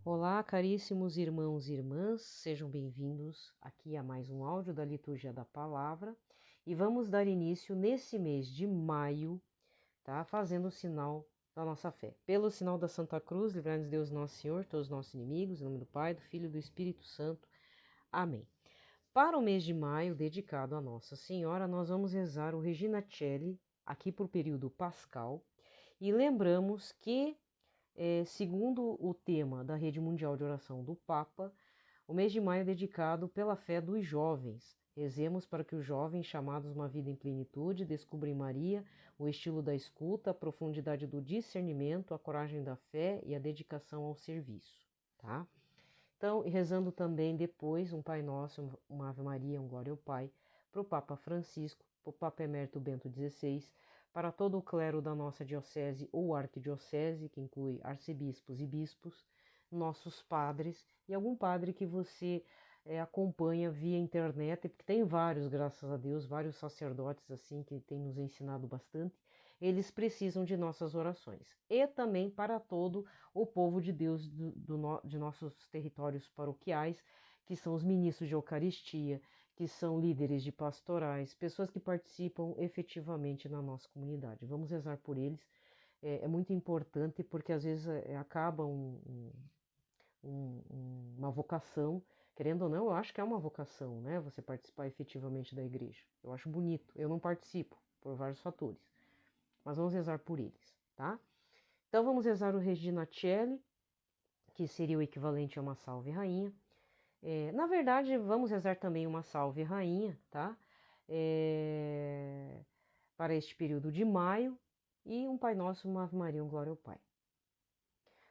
Olá, caríssimos irmãos e irmãs, sejam bem-vindos aqui a mais um áudio da Liturgia da Palavra e vamos dar início nesse mês de maio, tá? Fazendo o sinal da nossa fé. Pelo sinal da Santa Cruz, livrai-nos Deus Nosso Senhor, todos os nossos inimigos, em nome do Pai, do Filho e do Espírito Santo. Amém. Para o mês de maio, dedicado a Nossa Senhora, nós vamos rezar o Regina Coeli, aqui por período pascal, e lembramos que segundo o tema da Rede Mundial de Oração do Papa, o mês de maio é dedicado pela fé dos jovens. Rezemos para que os jovens, chamados a uma vida em plenitude, descubram em Maria o estilo da escuta, a profundidade do discernimento, a coragem da fé e a dedicação ao serviço, tá? Então, rezando também depois um Pai Nosso, uma Ave Maria, um Glória ao Pai, para o Papa Francisco, para o Papa Emérito Bento XVI, para todo o clero da nossa diocese ou arquidiocese, que inclui arcebispos e bispos, nossos padres e algum padre que você acompanha via internet, porque tem vários, graças a Deus, vários sacerdotes assim que têm nos ensinado bastante. Eles precisam de nossas orações. E também para todo o povo de Deus de nossos territórios paroquiais, que são os ministros de Eucaristia, que são líderes de pastorais, pessoas que participam efetivamente na nossa comunidade. Vamos rezar por eles. É muito importante porque às vezes acaba uma vocação, querendo ou não, eu acho que é uma vocação, né? Você participar efetivamente da igreja. Eu acho bonito. Eu não participo por vários fatores, mas vamos rezar por eles, tá? Então vamos rezar o Regina Coeli, que seria o equivalente a uma Salve Rainha. Na verdade, vamos rezar também uma Salve Rainha, tá? Para este período de maio, e um Pai Nosso, uma Ave Maria, um Glória ao Pai.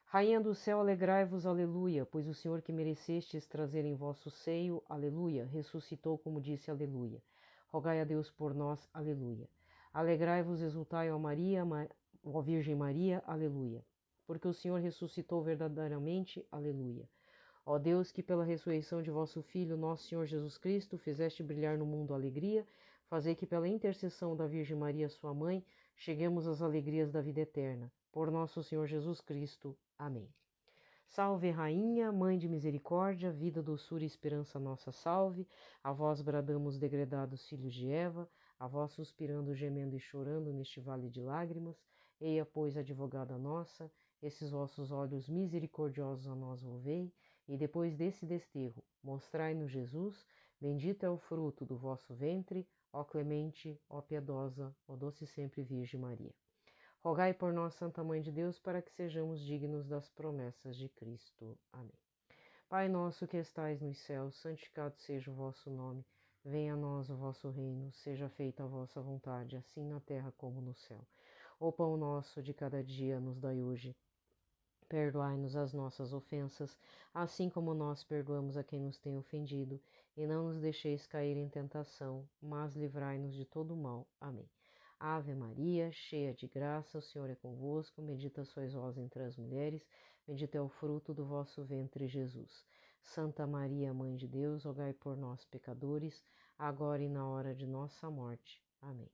Rainha do céu, alegrai-vos, aleluia, pois o Senhor que merecestes trazer em vosso seio, aleluia, ressuscitou como disse, aleluia. Rogai a Deus por nós, aleluia. Alegrai-vos, exultai, ó Maria, ó Virgem Maria, aleluia. Porque o Senhor ressuscitou verdadeiramente, aleluia. Ó Deus, que pela ressurreição de vosso Filho, nosso Senhor Jesus Cristo, fizeste brilhar no mundo a alegria, fazei que pela intercessão da Virgem Maria, sua mãe, cheguemos às alegrias da vida eterna. Por nosso Senhor Jesus Cristo. Amém. Salve, Rainha, Mãe de Misericórdia, vida, doçura e esperança nossa, salve. A vós bradamos, degredados filhos de Eva, a vós suspirando, gemendo e chorando neste vale de lágrimas. Eia, pois, advogada nossa, esses vossos olhos misericordiosos a nós volvei, e depois desse desterro, mostrai-nos Jesus, bendito é o fruto do vosso ventre, ó clemente, ó piedosa, ó doce sempre Virgem Maria. Rogai por nós, Santa Mãe de Deus, para que sejamos dignos das promessas de Cristo. Amém. Pai nosso que estais nos céus, santificado seja o vosso nome. Venha a nós o vosso reino, seja feita a vossa vontade, assim na terra como no céu. O pão nosso de cada dia nos dai hoje. Perdoai-nos as nossas ofensas, assim como nós perdoamos a quem nos tem ofendido, e não nos deixeis cair em tentação, mas livrai-nos de todo o mal. Amém. Ave Maria, cheia de graça, o Senhor é convosco, bendita sois vós entre as mulheres, bendito é o fruto do vosso ventre, Jesus. Santa Maria, Mãe de Deus, rogai por nós, pecadores, agora e na hora de nossa morte. Amém.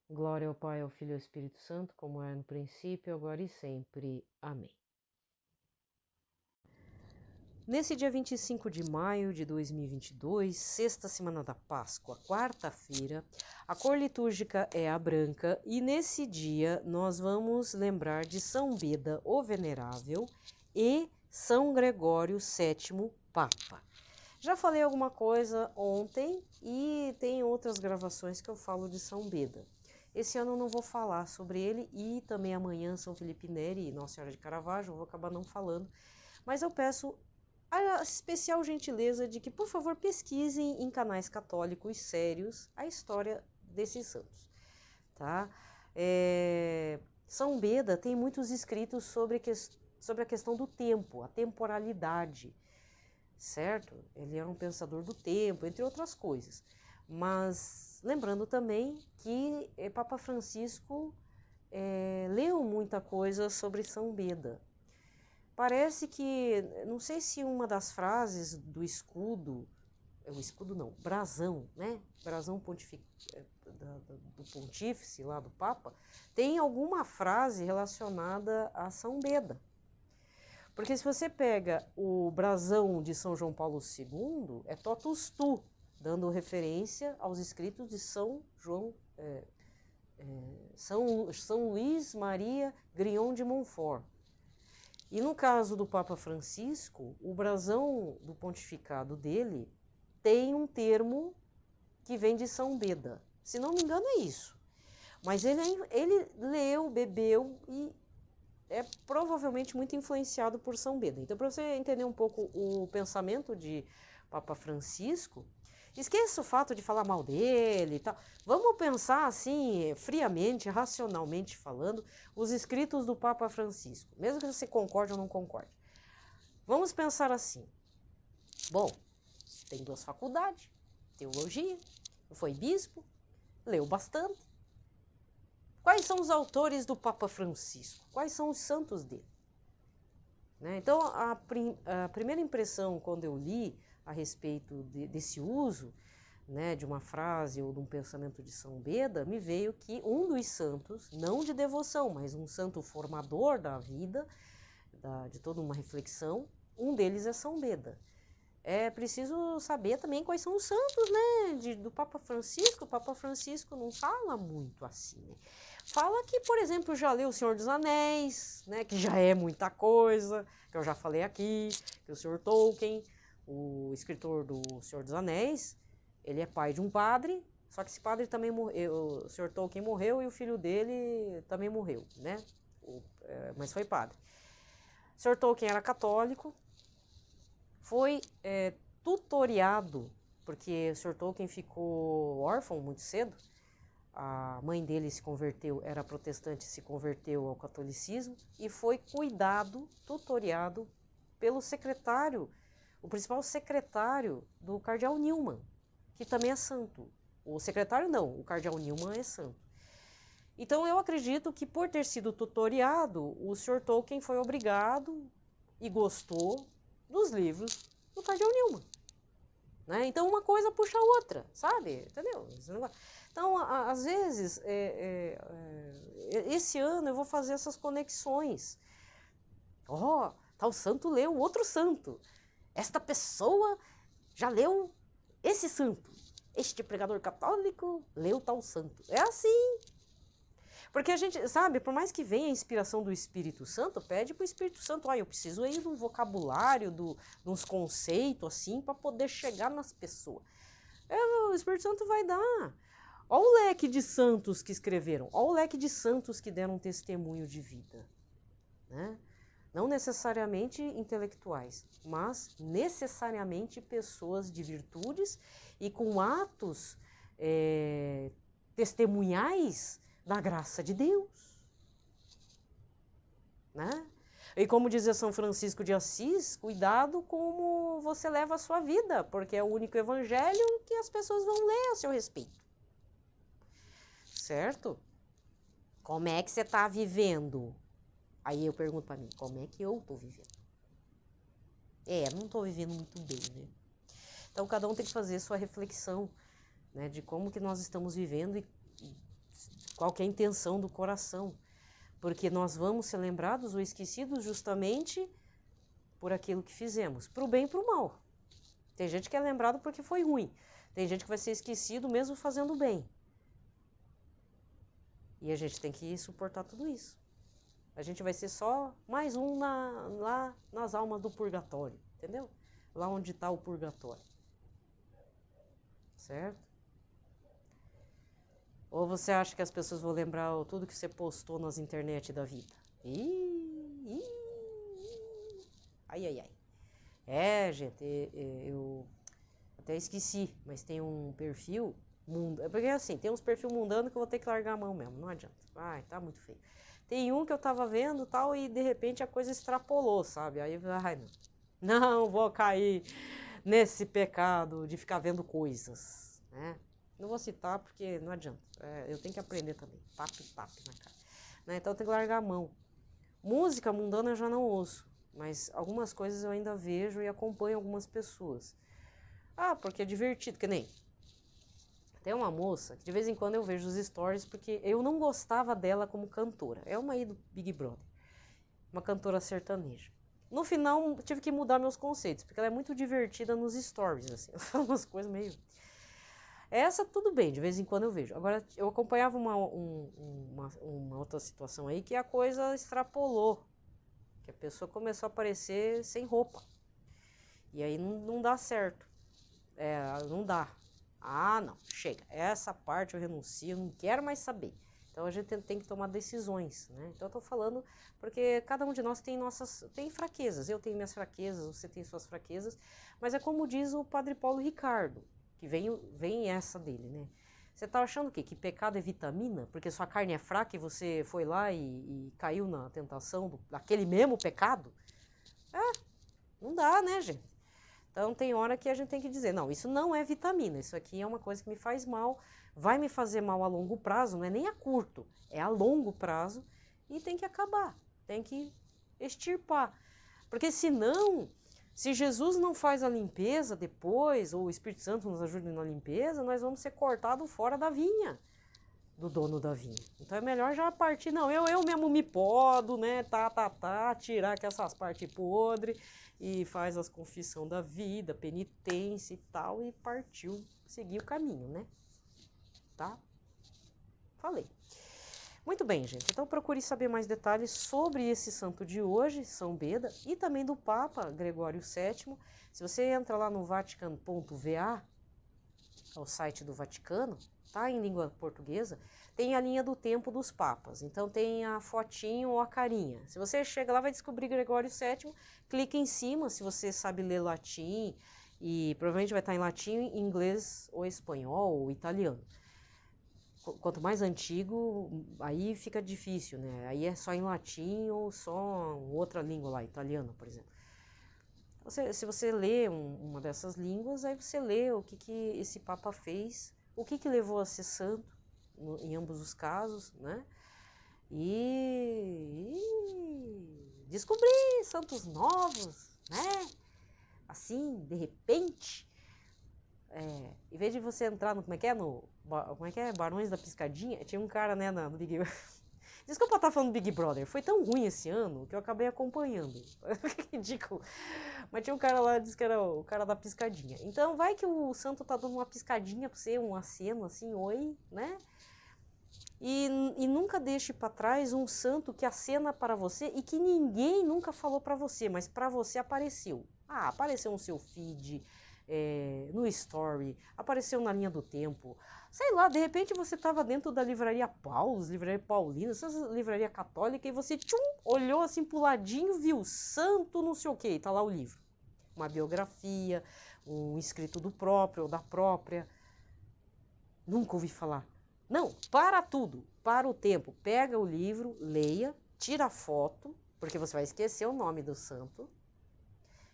Glória ao Pai, ao Filho e ao Espírito Santo, como era no princípio, agora e sempre. Amém. Nesse dia 25 de maio de 2022, sexta semana da Páscoa, quarta-feira, a cor litúrgica é a branca e nesse dia nós vamos lembrar de São Beda, o Venerável, e São Gregório VII, Papa. Já falei alguma coisa ontem e tem outras gravações que eu falo de São Beda. Esse ano eu não vou falar sobre ele e também amanhã São Felipe Neri e Nossa Senhora de Caravaggio, eu vou acabar não falando, mas eu peço a especial gentileza de que, por favor, pesquisem em canais católicos sérios a história desses santos, tá? São Beda tem muitos escritos sobre a questão do tempo, a temporalidade, certo? Ele era um pensador do tempo, entre outras coisas. Mas lembrando também que Papa Francisco leu muita coisa sobre São Beda. Parece que, não sei se uma das frases do escudo, o escudo não, brasão, né? Brasão do pontífice lá do Papa, tem alguma frase relacionada a São Beda. Porque se você pega o brasão de São João Paulo II, é totus tu, dando referência aos escritos de São Luís Maria Grignon de Montfort. E no caso do Papa Francisco, o brasão do pontificado dele tem um termo que vem de São Beda. Se não me engano é isso. Mas ele leu, bebeu e é provavelmente muito influenciado por São Beda. Então, para você entender um pouco o pensamento de Papa Francisco, esqueça o fato de falar mal dele e tal. Vamos pensar assim, friamente, racionalmente falando, os escritos do Papa Francisco, mesmo que você concorde ou não concorde. Vamos pensar assim. Bom, tem 2 faculdades, teologia, foi bispo, leu bastante. Quais são os autores do Papa Francisco? Quais são os santos dele? Né? Então, a primeira impressão quando eu li a respeito desse uso, né, de uma frase ou de um pensamento de São Beda, me veio que um dos santos, não de devoção, mas um santo formador da vida, de toda uma reflexão, um deles é São Beda. É preciso saber também quais são os santos, né, do Papa Francisco. O Papa Francisco não fala muito assim, né? Fala que, por exemplo, já leu O Senhor dos Anéis, né, que já é muita coisa, que eu já falei aqui, que o Sr. Tolkien, o escritor do Senhor dos Anéis, ele é pai de um padre, só que esse padre também morreu, o Sr. Tolkien morreu e o filho dele também morreu, né, mas foi padre. O Sr. Tolkien era católico, foi tutoriado, porque o Sr. Tolkien ficou órfão muito cedo. A mãe dele se converteu, era protestante, se converteu ao catolicismo e foi cuidado, tutoriado pelo secretário, o principal secretário do cardeal Newman, que também é santo. O secretário não, o cardeal Newman é santo. Então eu acredito que por ter sido tutoriado, o Sr. Tolkien foi obrigado e gostou dos livros do cardeal Newman. Né? Então uma coisa puxa a outra, sabe? Entendeu? Então, às vezes, esse ano eu vou fazer essas conexões. Tal santo leu outro santo. Esta pessoa já leu esse santo. Este pregador católico leu tal santo. É assim. Porque a gente, sabe, por mais que venha a inspiração do Espírito Santo, pede para o Espírito Santo, eu preciso aí de um vocabulário, de uns conceitos, assim, para poder chegar nas pessoas. O Espírito Santo vai dar. Olha o leque de santos que escreveram, olha o leque de santos que deram testemunho de vida. Né? Não necessariamente intelectuais, mas necessariamente pessoas de virtudes e com atos testemunhais da graça de Deus. Né? E como dizia São Francisco de Assis, cuidado como você leva a sua vida, porque é o único evangelho que as pessoas vão ler a seu respeito. Certo? Como é que você está vivendo? Aí eu pergunto para mim, como é que eu estou vivendo? Não estou vivendo muito bem, né? Então, cada um tem que fazer sua reflexão, né, de como que nós estamos vivendo e qual que é a intenção do coração. Porque nós vamos ser lembrados ou esquecidos justamente por aquilo que fizemos, para o bem e para o mal. Tem gente que é lembrado porque foi ruim. Tem gente que vai ser esquecido mesmo fazendo bem. E a gente tem que suportar tudo isso. A gente vai ser só mais um lá nas almas do purgatório, entendeu? Lá onde está o purgatório. Certo? Ou você acha que as pessoas vão lembrar tudo que você postou nas internet da vida? Ai. Gente, eu até esqueci, mas tem um perfil mundano. Porque assim, tem uns perfil mundano que eu vou ter que largar a mão mesmo, não adianta. Tá muito feio. Tem um que eu tava vendo tal e de repente a coisa extrapolou, sabe? Aí eu não vou cair nesse pecado de ficar vendo coisas, né? Não vou citar porque não adianta. Eu tenho que aprender também. Tap na cara. Né? Então eu tenho que largar a mão. Música mundana eu já não ouço, mas algumas coisas eu ainda vejo e acompanho algumas pessoas. Porque é divertido, que nem... Tem uma moça que de vez em quando eu vejo os stories porque eu não gostava dela como cantora. É uma aí do Big Brother. Uma cantora sertaneja. No final, tive que mudar meus conceitos, porque ela é muito divertida nos stories, assim. Ela fala umas coisas meio... Essa, tudo bem, de vez em quando eu vejo. Agora, eu acompanhava uma outra situação aí que a coisa extrapolou. Que a pessoa começou a aparecer sem roupa. E aí não dá certo. Não dá. Ah, não, chega. Essa parte eu renuncio, não quero mais saber. Então a gente tem que tomar decisões, né? Então eu tô falando porque cada um de nós tem fraquezas. Eu tenho minhas fraquezas, você tem suas fraquezas. Mas é como diz o Padre Paulo Ricardo, que vem essa dele, né? Você tá achando o quê? Que pecado é vitamina? Porque sua carne é fraca e você foi lá e caiu na tentação daquele mesmo pecado? Não dá, né, gente? Então tem hora que a gente tem que dizer, não, isso não é vitamina, isso aqui é uma coisa que me faz mal, vai me fazer mal a longo prazo, não é nem a curto, é a longo prazo e tem que acabar, tem que extirpar. Porque senão, se Jesus não faz a limpeza depois, ou o Espírito Santo nos ajuda na limpeza, nós vamos ser cortados fora da vinha do dono da vinha. Então é melhor já partir, não, eu mesmo me podo, né, tirar aqui essas partes podres, e faz as confissão da vida, penitência e tal, e partiu seguir o caminho, né? Tá? Falei. Muito bem, gente. Então procure saber mais detalhes sobre esse santo de hoje, São Beda, e também do Papa Gregório VII. Se você entra lá no vatican.va, é o site do Vaticano, tá? Em língua portuguesa, tem a linha do tempo dos papas. Então tem a fotinho ou a carinha. Se você chega lá, vai descobrir Gregório VII, clica em cima, se você sabe ler latim, e provavelmente vai estar em latim, inglês ou espanhol ou italiano. Quanto mais antigo, aí fica difícil, né? Aí é só em latim ou só outra língua lá, italiana, por exemplo. Se você lê uma dessas línguas, aí você lê o que esse Papa fez, o que levou a ser santo, em ambos os casos, né? E descobrir santos novos, né? Assim, de repente, em vez de você entrar no, como é que é? Barões da Piscadinha, tinha um cara, né, no Big Brother. Desculpa estar falando do Big Brother, foi tão ruim esse ano que eu acabei acompanhando. Ridículo. Mas tinha um cara lá, disse que era o cara da piscadinha. Então vai que o santo tá dando uma piscadinha pra você, um aceno assim, oi, né? E nunca deixe para trás um santo que acena para você e que ninguém nunca falou para você, mas para você apareceu. Ah, apareceu no seu feed, no story, apareceu na linha do tempo. Sei lá, de repente você estava dentro da livraria Paulus, livraria Paulina, essas livraria católica, e você olhou assim pro ladinho, viu santo não sei o que, tá lá o livro. Uma biografia, um escrito do próprio ou da própria. Nunca ouvi falar. Não, para tudo, para o tempo. Pega o livro, leia, tira a foto, porque você vai esquecer o nome do santo.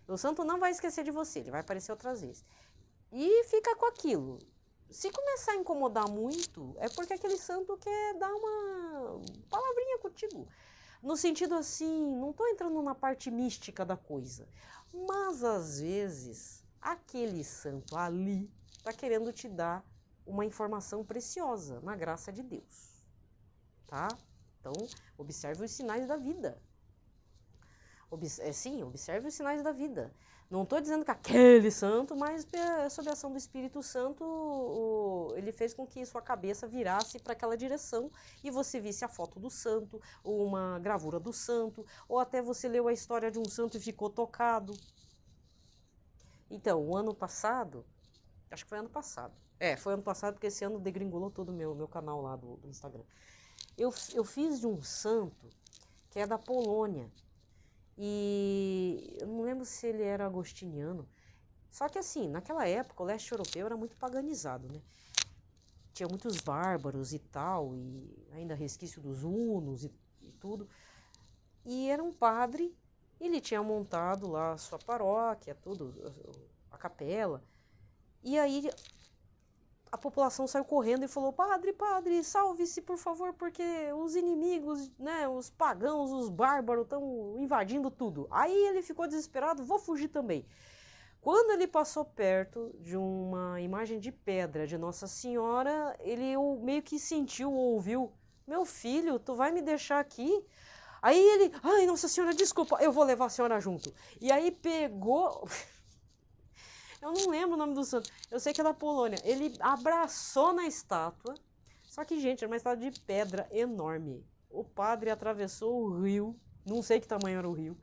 O santo não vai esquecer de você, ele vai aparecer outras vezes. E fica com aquilo. Se começar a incomodar muito, é porque aquele santo quer dar uma palavrinha contigo. No sentido assim, não estou entrando na parte mística da coisa, mas às vezes aquele santo ali está querendo te dar uma informação preciosa na graça de Deus, tá? Então, observe os sinais da vida. Sim, observe os sinais da vida. Não estou dizendo que aquele santo, mas sob a ação do Espírito Santo, ele fez com que sua cabeça virasse para aquela direção e você visse a foto do santo, ou uma gravura do santo, ou até você leu a história de um santo e ficou tocado. Então, o ano passado, acho que foi ano passado. Foi ano passado, porque esse ano degringolou todo o meu canal lá do Instagram. Eu fiz de um santo que é da Polônia. E eu não lembro se ele era agostiniano. Só que assim, naquela época o leste europeu era muito paganizado, né? Tinha muitos bárbaros e tal, e ainda resquício dos hunos e tudo. E era um padre, ele tinha montado lá a sua paróquia, tudo, a capela. E aí a população saiu correndo e falou: padre, salve-se, por favor, porque os inimigos, né, os pagãos, os bárbaros estão invadindo tudo. Aí ele ficou desesperado: vou fugir também. Quando ele passou perto de uma imagem de pedra de Nossa Senhora, ele meio que sentiu ou ouviu: meu filho, tu vai me deixar aqui? Aí ele, ai, Nossa Senhora, desculpa, eu vou levar a senhora junto. E aí pegou, eu não lembro o nome do santo, eu sei que é da Polônia. Ele abraçou na estátua, só que, gente, era uma estátua de pedra enorme. O padre atravessou o rio, não sei que tamanho era o rio,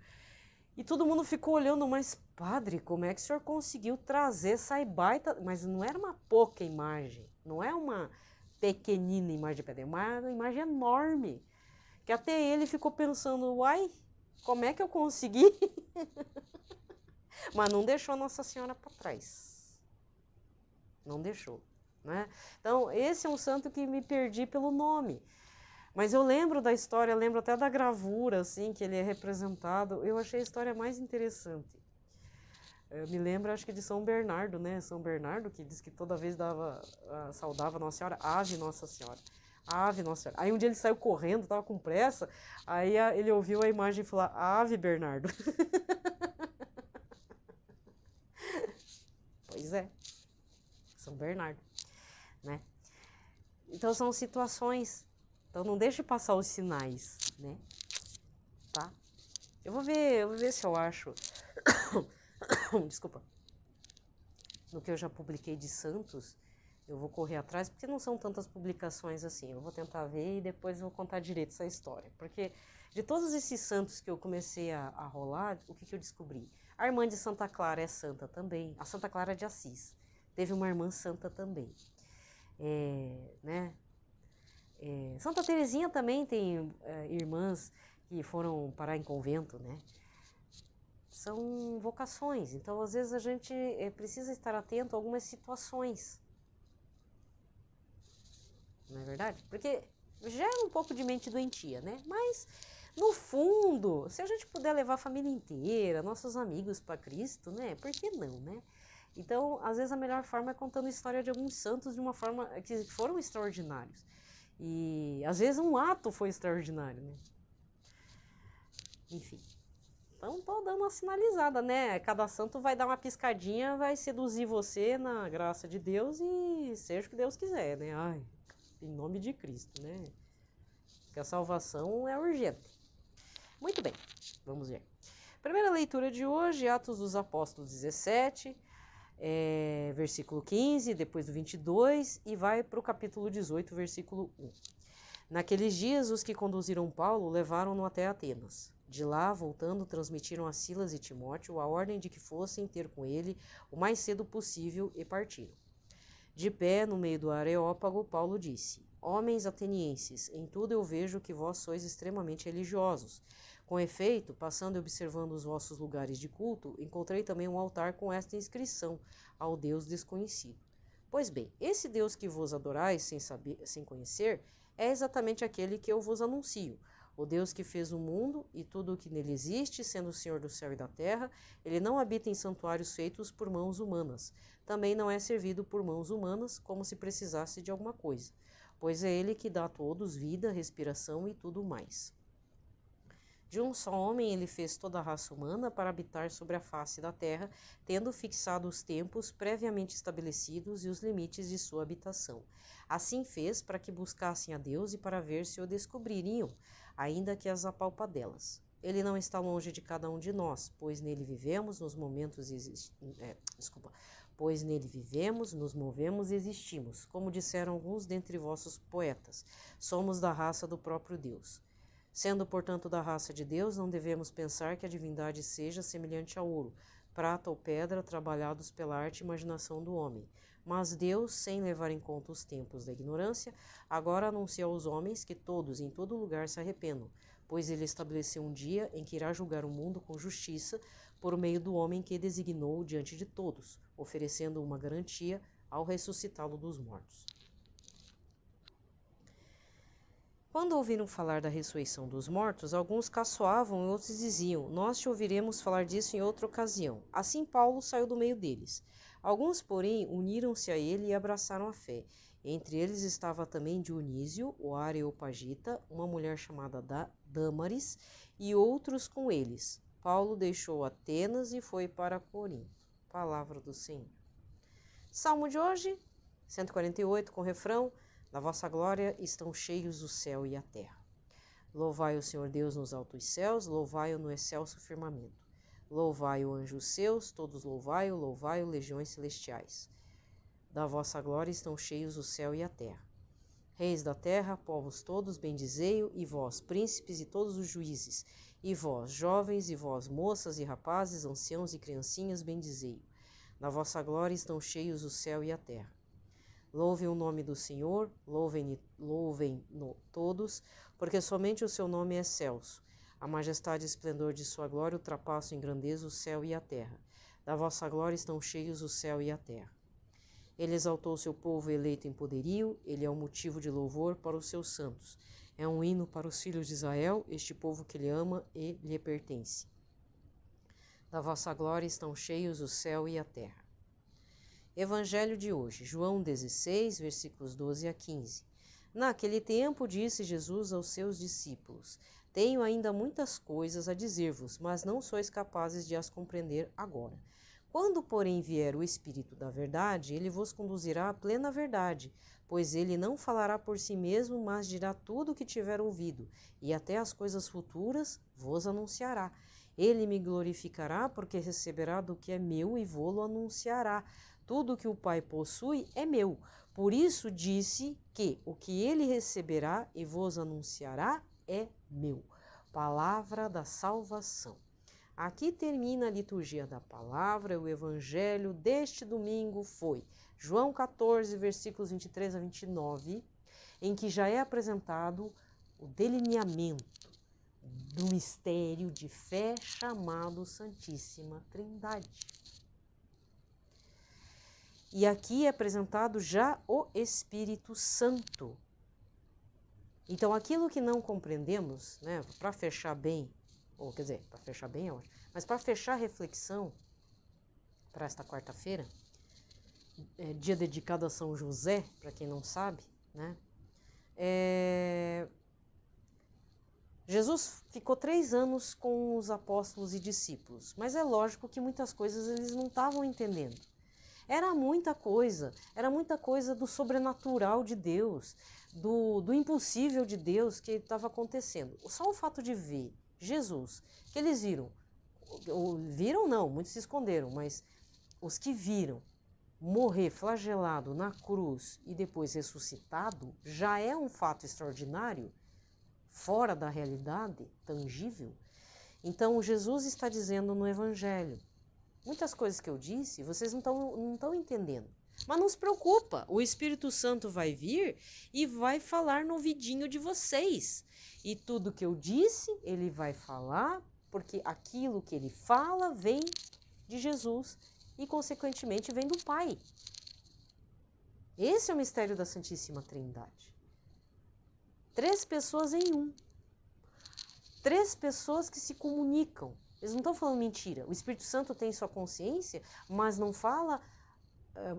e todo mundo ficou olhando, mas padre, como é que o senhor conseguiu trazer essa baita... Mas não era uma pouca imagem, não é uma pequenina imagem de pedra, é uma imagem enorme. Que até ele ficou pensando, uai, como é que eu consegui? Mas não deixou Nossa Senhora para trás. Não deixou, né? Então, esse é um santo que me perdi pelo nome. Mas eu lembro da história, lembro até da gravura, assim, que ele é representado. Eu achei a história mais interessante. Eu me lembro, acho que de São Bernardo, né? São Bernardo, que diz que toda vez saudava Nossa Senhora, Ave Nossa Senhora. Ave Nossa Senhora. Aí um dia ele saiu correndo, tava com pressa, aí ele ouviu a imagem e falou, Ave Bernardo. Pois é, São Bernardo, né? Então são situações, então não deixe passar os sinais, né? Tá? Eu vou ver se eu acho, desculpa, no que eu já publiquei de santos, eu vou correr atrás, porque não são tantas publicações assim. Eu vou tentar ver e depois vou contar direito essa história. Porque de todos esses santos que eu comecei a rolar, o que eu descobri? A irmã de Santa Clara é santa também. A Santa Clara de Assis teve uma irmã santa também. Né? Santa Teresinha também tem irmãs que foram parar em convento, né? São vocações. Então, às vezes, a gente precisa estar atento a algumas situações. Não é verdade? Porque gera um pouco de mente doentia, né? Mas, no fundo, se a gente puder levar a família inteira, nossos amigos para Cristo, né? Por que não, né? Então, às vezes a melhor forma é contando a história de alguns santos de uma forma que foram extraordinários. E, às vezes, um ato foi extraordinário, né? Enfim. Então, tô dando uma sinalizada, né? Cada santo vai dar uma piscadinha, vai seduzir você na graça de Deus e seja o que Deus quiser, né? Ai, em nome de Cristo, né? Porque a salvação é urgente. Muito bem, vamos ver. Primeira leitura de hoje, Atos dos Apóstolos 17, versículo 15, depois do 22, e vai para o capítulo 18, versículo 1. Naqueles dias, os que conduziram Paulo levaram-no até Atenas. De lá, voltando, transmitiram a Silas e Timóteo a ordem de que fossem ter com ele o mais cedo possível e partiram. De pé, no meio do Areópago, Paulo disse: Homens atenienses, em tudo eu vejo que vós sois extremamente religiosos. Com efeito, passando e observando os vossos lugares de culto, encontrei também um altar com esta inscrição: ao Deus desconhecido. Pois bem, esse Deus que vos adorais sem conhecer, é exatamente aquele que eu vos anuncio. O Deus que fez o mundo e tudo o que nele existe, sendo o Senhor do céu e da terra, ele não habita em santuários feitos por mãos humanas. Também não é servido por mãos humanas, como se precisasse de alguma coisa, pois é ele que dá a todos vida, respiração e tudo mais. De um só homem ele fez toda a raça humana para habitar sobre a face da terra, tendo fixado os tempos previamente estabelecidos e os limites de sua habitação. Assim fez para que buscassem a Deus e para ver se o descobririam, ainda que as apalpadelas. Ele não está longe de cada um de nós, pois nele vivemos, nos movemos e existimos, como disseram alguns dentre vossos poetas. Somos da raça do próprio Deus. Sendo, portanto, da raça de Deus, não devemos pensar que a divindade seja semelhante a ouro, prata ou pedra trabalhados pela arte e imaginação do homem. Mas Deus, sem levar em conta os tempos da ignorância, agora anuncia aos homens que todos, em todo lugar, se arrependam, pois ele estabeleceu um dia em que irá julgar o mundo com justiça por meio do homem que designou diante de todos, oferecendo uma garantia ao ressuscitá-lo dos mortos. Quando ouviram falar da ressurreição dos mortos, alguns caçoavam e outros diziam: Nós te ouviremos falar disso em outra ocasião. Assim Paulo saiu do meio deles. Alguns, porém, uniram-se a ele e abraçaram a fé. Entre eles estava também Dionísio, o Areopagita, uma mulher chamada Dâmaris, e outros com eles. Paulo deixou Atenas e foi para Corinto. Palavra do Senhor. Salmo de hoje, 148, com refrão: Da vossa glória estão cheios o céu e a terra. Louvai o Senhor Deus nos altos céus, louvai-o no excelso firmamento. Louvai-o, anjos seus, todos louvai-o, louvai-o, legiões celestiais. Da vossa glória estão cheios o céu e a terra. Reis da terra, povos todos, bendizei-o, e vós, príncipes e todos os juízes, e vós, jovens, e vós, moças e rapazes, anciãos e criancinhas, bendizei-o. Da vossa glória estão cheios o céu e a terra. Louvem o nome do Senhor, louvem-no todos, porque somente o seu nome é excelso. A majestade e esplendor de sua glória ultrapassam em grandeza o céu e a terra. Da vossa glória estão cheios o céu e a terra. Ele exaltou seu povo eleito em poderio, ele é um motivo de louvor para os seus santos. É um hino para os filhos de Israel, este povo que ele ama e lhe pertence. Da vossa glória estão cheios o céu e a terra. Evangelho de hoje, João 16, versículos 12 a 15. Naquele tempo disse Jesus aos seus discípulos: Tenho ainda muitas coisas a dizer-vos, mas não sois capazes de as compreender agora. Quando, porém, vier o Espírito da verdade, ele vos conduzirá à plena verdade, pois ele não falará por si mesmo, mas dirá tudo o que tiver ouvido, e até as coisas futuras vos anunciará. Ele me glorificará, porque receberá do que é meu e vô-lo anunciará. Tudo o que o Pai possui é meu. Por isso disse que o que ele receberá e vos anunciará é meu. Palavra da salvação. Aqui termina a liturgia da palavra. O evangelho deste domingo foi João 14, versículos 23 a 29, em que já é apresentado o delineamento do mistério de fé chamado Santíssima Trindade. E aqui é apresentado já o Espírito Santo. Então, aquilo que não compreendemos, né, para fechar bem, ou quer dizer, para fechar bem é ótimo, mas para fechar a reflexão para esta quarta-feira, dia dedicado a São José, para quem não sabe, né, Jesus ficou 3 anos com os apóstolos e discípulos, mas é lógico que muitas coisas eles não estavam entendendo. Era muita coisa do sobrenatural de Deus, do impossível de Deus que estava acontecendo. Só o fato de ver Jesus, que eles viram não, muitos se esconderam, mas os que viram morrer flagelado na cruz e depois ressuscitado, já é um fato extraordinário, fora da realidade tangível. Então Jesus está dizendo no Evangelho, muitas coisas que eu disse, vocês não estão entendendo. Mas não se preocupa, o Espírito Santo vai vir e vai falar no ouvidinho de vocês. E tudo que eu disse, ele vai falar, porque aquilo que ele fala vem de Jesus e, consequentemente, vem do Pai. Esse é o mistério da Santíssima Trindade. 3 pessoas em um. 3 pessoas que se comunicam. Eles não estão falando mentira. O Espírito Santo tem sua consciência, mas não fala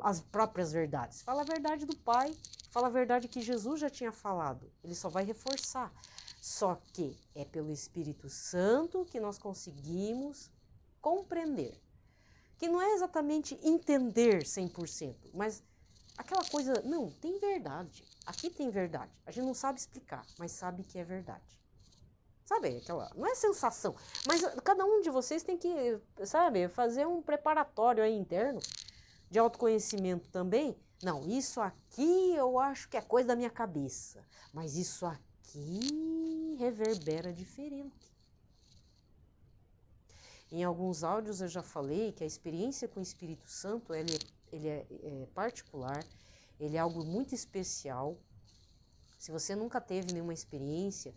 as próprias verdades. Fala a verdade do Pai, fala a verdade que Jesus já tinha falado. Ele só vai reforçar. Só que é pelo Espírito Santo que nós conseguimos compreender. Que não é exatamente entender 100%, mas aquela coisa, não, tem verdade. Aqui tem verdade. A gente não sabe explicar, mas sabe que é verdade. Sabe, aquela, não é sensação, mas cada um de vocês tem que, sabe, fazer um preparatório aí interno de autoconhecimento também. Não, isso aqui eu acho que é coisa da minha cabeça, mas isso aqui reverbera diferente. Em alguns áudios eu já falei que a experiência com o Espírito Santo ele é particular, ele é algo muito especial. Se você nunca teve nenhuma experiência,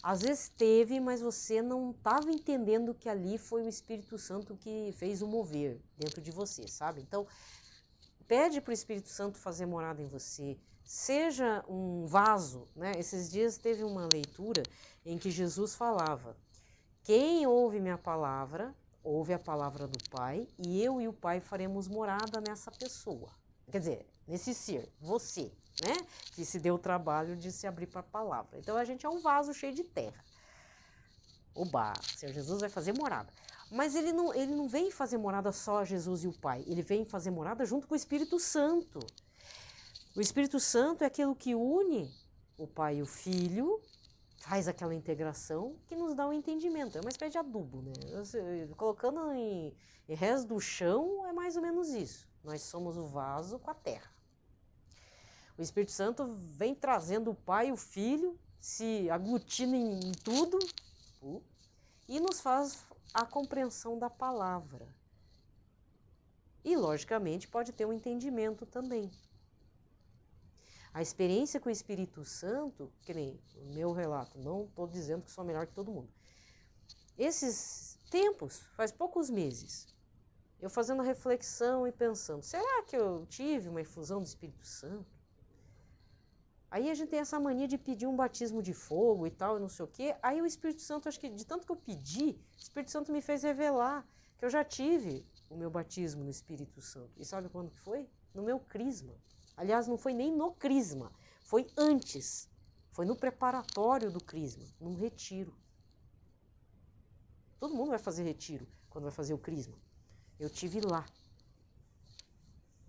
às vezes teve, mas você não estava entendendo que ali foi o Espírito Santo que fez o mover dentro de você, sabe? Então, pede para o Espírito Santo fazer morada em você. Seja um vaso, né? Esses dias teve uma leitura em que Jesus falava: quem ouve minha palavra, ouve a palavra do Pai, e eu e o Pai faremos morada nessa pessoa. Quer dizer, nesse ser, você, né? Que se deu o trabalho de se abrir para a palavra. Então a gente é um vaso cheio de terra. Oba, Senhor Jesus vai fazer morada. Mas ele não vem fazer morada só Jesus e o Pai. Ele vem fazer morada junto com o Espírito Santo. O Espírito Santo é aquilo que une o Pai e o Filho faz aquela integração que nos dá um entendimento. É uma espécie de adubo, né? Colocando em resto do chão, é mais ou menos isso. Nós somos o vaso com a terra. O Espírito Santo vem trazendo o Pai e o Filho, se aglutina em tudo e nos faz a compreensão da palavra. E, logicamente, pode ter um entendimento também. A experiência com o Espírito Santo, que nem o meu relato, não estou dizendo que sou melhor que todo mundo. Esses tempos, faz poucos meses, eu fazendo reflexão e pensando, será que eu tive uma efusão do Espírito Santo? Aí a gente tem essa mania de pedir um batismo de fogo e tal, e não sei o quê. Aí o Espírito Santo, acho que de tanto que eu pedi, o Espírito Santo me fez revelar que eu já tive o meu batismo no Espírito Santo. E sabe quando que foi? No meu crisma. Aliás, não foi nem no crisma, foi antes. Foi no preparatório do crisma, num retiro. Todo mundo vai fazer retiro quando vai fazer o crisma. Eu tive lá.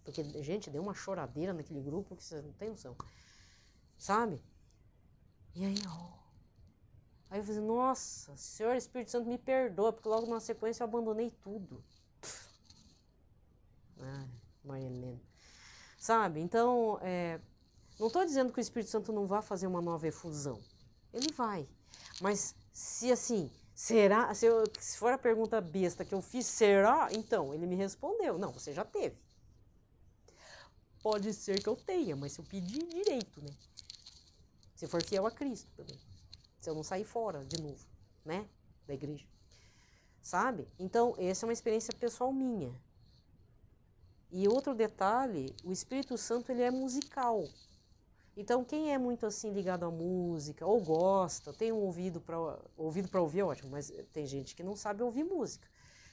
Porque, gente, deu uma choradeira naquele grupo que vocês não têm noção. Sabe? E aí, aí eu falei, nossa, Senhor Espírito Santo, me perdoa, porque logo na sequência eu abandonei tudo. Maria Helena. Sabe? Então, não estou dizendo que o Espírito Santo não vai fazer uma nova efusão. Ele vai. Mas se assim, será? Se for a pergunta besta que eu fiz, será? Então, ele me respondeu, não, você já teve. Pode ser que eu tenha, mas se eu pedir direito, né? Se for fiel a Cristo também. Se eu não sair fora de novo, né? Da igreja. Sabe? Então, essa é uma experiência pessoal minha. E outro detalhe, o Espírito Santo, ele é musical. Então, quem é muito assim ligado à música, ou gosta, tem um ouvido para ouvir, é ótimo, mas tem gente que não sabe ouvir música.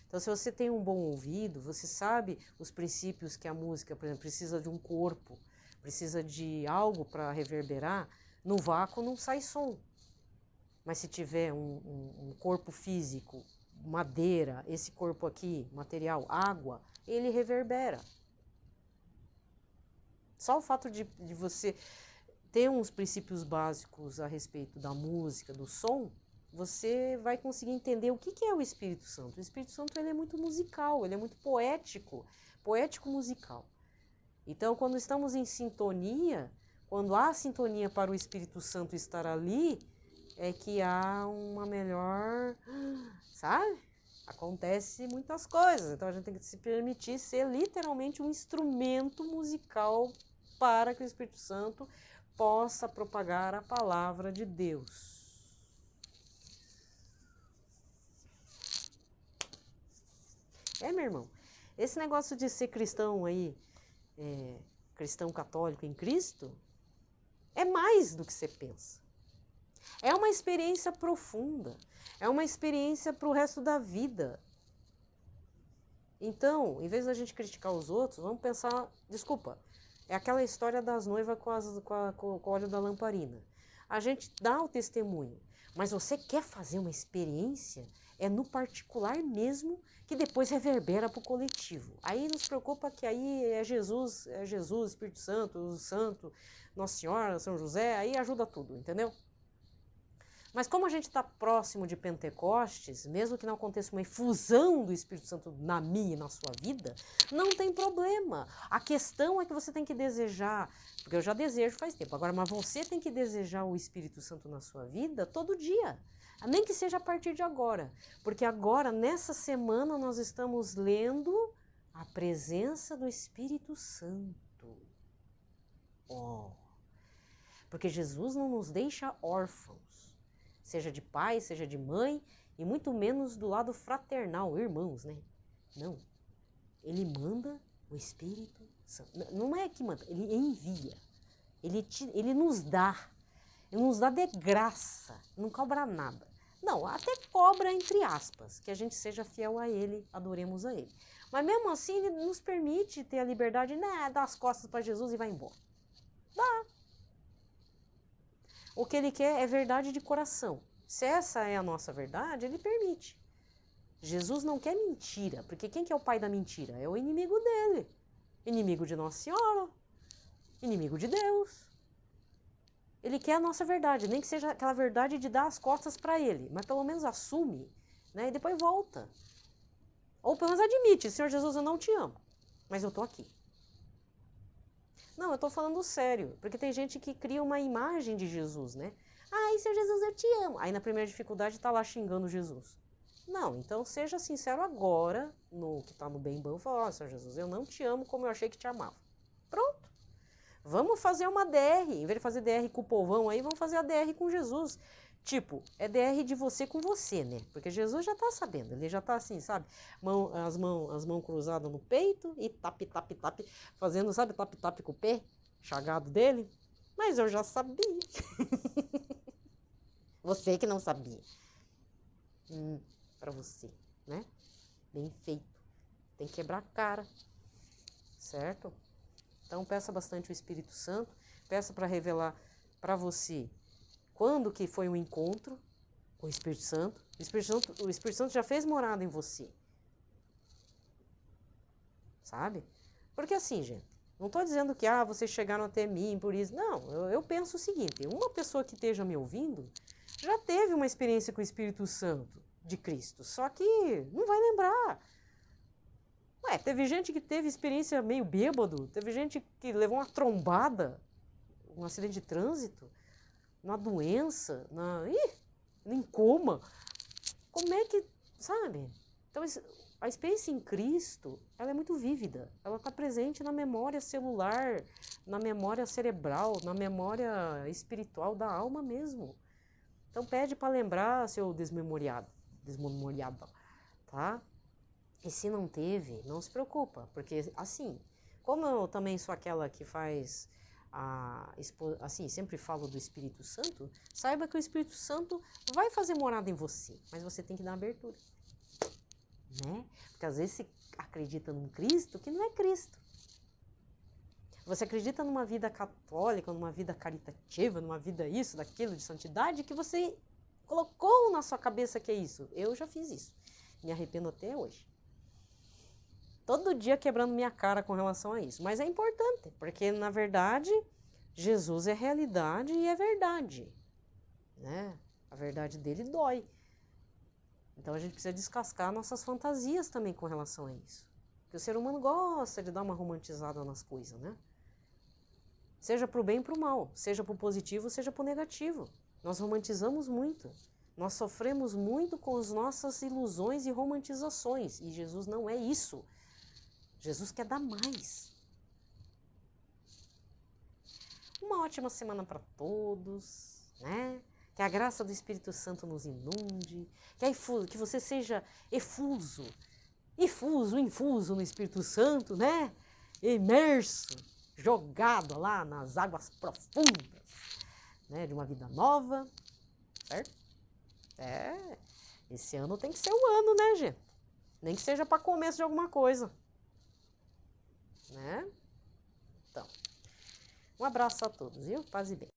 Então, se você tem um bom ouvido, você sabe os princípios que a música, por exemplo, precisa de um corpo, precisa de algo para reverberar. No vácuo não sai som. Mas se tiver um corpo físico, madeira, esse corpo aqui, material, água, ele reverbera. Só o fato de você ter uns princípios básicos a respeito da música, do som, você vai conseguir entender o que é o Espírito Santo. O Espírito Santo, ele é muito musical, ele é muito poético musical. Então, quando estamos em sintonia, quando há sintonia para o Espírito Santo estar ali, é que há uma melhor, sabe? Acontece muitas coisas. Então a gente tem que se permitir ser literalmente um instrumento musical para que o Espírito Santo possa propagar a palavra de Deus. Meu irmão, esse negócio de ser cristão aí, cristão católico em Cristo, é mais do que você pensa. É uma experiência profunda. É uma experiência para o resto da vida. Então, em vez da gente criticar os outros, vamos pensar... Desculpa, é aquela história das noivas com o óleo da lamparina. A gente dá o testemunho, mas você quer fazer uma experiência, é no particular mesmo, que depois reverbera para o coletivo. Aí nos preocupa que aí é Jesus, Espírito Santo, o Santo, Nossa Senhora, São José, aí ajuda tudo, entendeu? Mas como a gente está próximo de Pentecostes, mesmo que não aconteça uma efusão do Espírito Santo na minha e na sua vida, não tem problema. A questão é que você tem que desejar, porque eu já desejo faz tempo, agora, mas você tem que desejar o Espírito Santo na sua vida todo dia. Nem que seja a partir de agora. Porque agora, nessa semana, nós estamos lendo a presença do Espírito Santo. Porque Jesus não nos deixa órfãos. Seja de pai, seja de mãe, e muito menos do lado fraternal, irmãos, né? Não. Ele manda o Espírito Santo. Não é que manda, ele envia. Ele nos dá. Ele nos dá de graça, não cobra nada. Não, até cobra entre aspas, que a gente seja fiel a ele, adoremos a ele. Mas mesmo assim, ele nos permite ter a liberdade de dar as costas para Jesus e vai embora. Dá. O que ele quer é verdade de coração. Se essa é a nossa verdade, ele permite. Jesus não quer mentira, porque quem que é o pai da mentira? É o inimigo dele. Inimigo de Nossa Senhora, inimigo de Deus. Ele quer a nossa verdade, nem que seja aquela verdade de dar as costas para ele, mas pelo menos assume, né? E depois volta. Ou pelo menos admite, Senhor Jesus, eu não te amo, mas eu tô aqui. Não, eu tô falando sério, porque tem gente que cria uma imagem de Jesus, né? Ai, Senhor Jesus, eu te amo. Aí na primeira dificuldade tá lá xingando Jesus. Não, então seja sincero agora, no que tá no bem bom, fala, Senhor Jesus, eu não te amo como eu achei que te amava. Pronto. Vamos fazer uma DR. Em vez de fazer DR com o povão aí, vamos fazer a DR com Jesus. Tipo, é DR de você com você, né? Porque Jesus já tá sabendo. Ele já tá assim, sabe? As mãos cruzadas no peito e tap, tap, tap. Fazendo, sabe, tap, tap com o pé chagado dele. Mas eu já sabia. Você que não sabia. Pra você, né? Bem feito. Tem que quebrar a cara. Certo? Então peça bastante o Espírito Santo, peça para revelar para você quando que foi o encontro com o Espírito Santo. O Espírito Santo já fez morada em você. Sabe? Porque assim, gente, não estou dizendo que vocês chegaram até mim por isso. Não, eu penso o seguinte, uma pessoa que esteja me ouvindo já teve uma experiência com o Espírito Santo de Cristo, só que não vai lembrar. Ué, teve gente que teve experiência meio bêbado, teve gente que levou uma trombada, um acidente de trânsito, uma doença, em coma. Como é que, sabe? Então, a experiência em Cristo, ela é muito vívida. Ela está presente na memória celular, na memória cerebral, na memória espiritual da alma mesmo. Então, pede para lembrar, seu desmemoriado, tá? E se não teve, não se preocupa, porque assim, como eu também sou aquela que faz, assim, sempre falo do Espírito Santo, saiba que o Espírito Santo vai fazer morada em você, mas você tem que dar abertura, né? Porque às vezes você acredita num Cristo que não é Cristo. Você acredita numa vida católica, numa vida caritativa, numa vida isso, daquilo, de santidade, que você colocou na sua cabeça que é isso. Eu já fiz isso, me arrependo até hoje. Todo dia quebrando minha cara com relação a isso. Mas é importante, porque, na verdade, Jesus é realidade e é verdade. Né? A verdade dele dói. Então, a gente precisa descascar nossas fantasias também com relação a isso. Porque o ser humano gosta de dar uma romantizada nas coisas, né? Seja para o bem e para o mal. Seja para o positivo, seja para o negativo. Nós romantizamos muito. Nós sofremos muito com as nossas ilusões e romantizações. E Jesus não é isso. Jesus quer dar mais. Uma ótima semana para todos, né? Que a graça do Espírito Santo nos inunde, que você seja infuso no Espírito Santo, né? Imerso, jogado lá nas águas profundas, né? De uma vida nova, certo? Esse ano tem que ser o ano, né, gente? Nem que seja para começo de alguma coisa. Né? Então, um abraço a todos, viu? Paz e bem.